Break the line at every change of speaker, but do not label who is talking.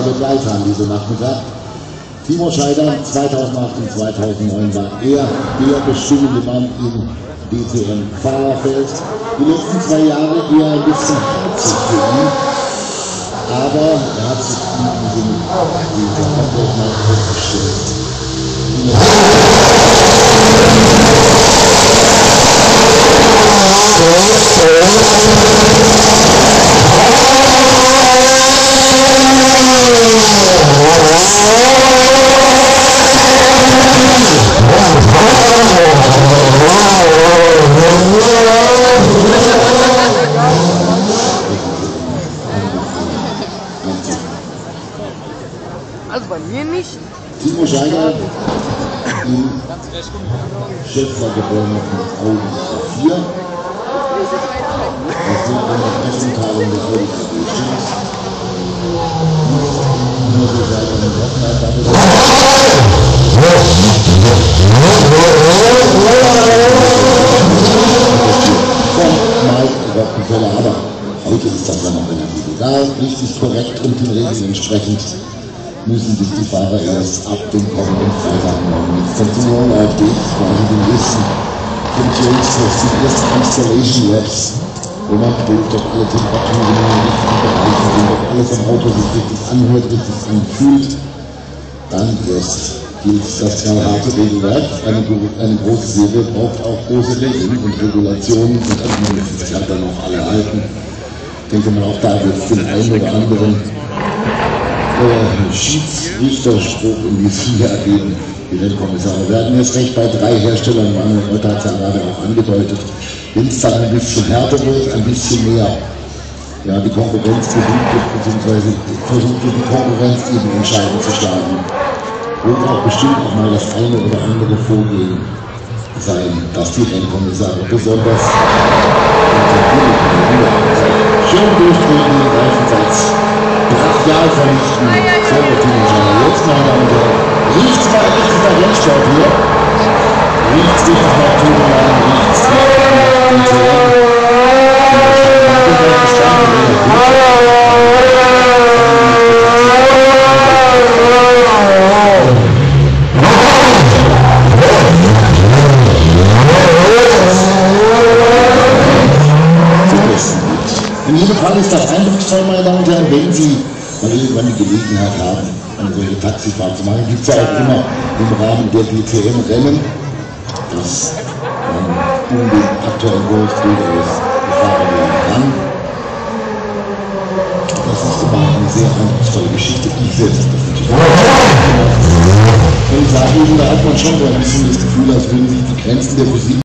Elisabeth Leithan diesen Nachmittag. Timo Scheider 2008 und 2009 war er der bestimmende Mann im DTM-Fahrerfeld. Die letzten 2 Jahre eher ein bisschen herzig für ihn, aber er hat sich in dieser Antwort mal festgestellt.
Also bei mir nicht.
Timo Scheider im Schäffler-Gebäude von Audi A4. Das sind in der Pressenteilung der Audi A4 steht. Nur so seit einem Wochenende kommt mal Rockenfeller, aber heute ist das dann noch relativ egal. Richtig korrekt und den Regeln entsprechend müssen sich die Fahrer erst ab dem kommenden Freitagmorgen jetzt zum Urlaub durch, quasi den nächsten von James Fox, die ersten Installation Labs, wo man prüft, ob alle Temperaturen in den richtigen Bereichen sind, ob alles am Auto sich richtig anhört, richtig anfühlt. Dann erst gilt das knallharte Regelwerk. Eine große Serie braucht auch große Regeln und Regulationen, und das müssen sich halt dann auch alle halten. Ich denke mal, auch da wird es den einen oder anderen Schiedsrichterspruch in diesem Jahr geben. Die Rennkommissare werden jetzt recht bei 3 Herstellern, Manuel Reuter hat es ja gerade auch angedeutet. Wenn es dann ein bisschen härter wird, ein bisschen mehr, ja, die Konkurrenz beziehungsweise versucht die Konkurrenz eben entscheidend zu schlagen. Und auch bestimmt auch mal das eine oder andere Vorgehen sein, dass die Rennkommissare besonders schön durchdrehen in den Reifensatz. Brachial vernichten, selber Timo Scheider. Jetzt, meine Damen und Herren, riecht's mal richtig nach Rennsport hier. Riecht's richtig nach Turboladen, riecht's nach DTM. In jedem Fall ist das eindrucksvoll, meine Damen und Herren, wenn Sie mal irgendwann die Gelegenheit haben, eine solche Taxifahrt zu machen. Gibt es ja auch immer im Rahmen der DTM-Rennen, dass man um den aktuellen Golf durchaus gefahren werden kann. Das ist immer eine sehr eindrucksvolle Geschichte. Ich selbst habe das natürlich auch. Wenn ich sage, da hat man schon so ein bisschen das Gefühl, als würden sich die Grenzen der Physik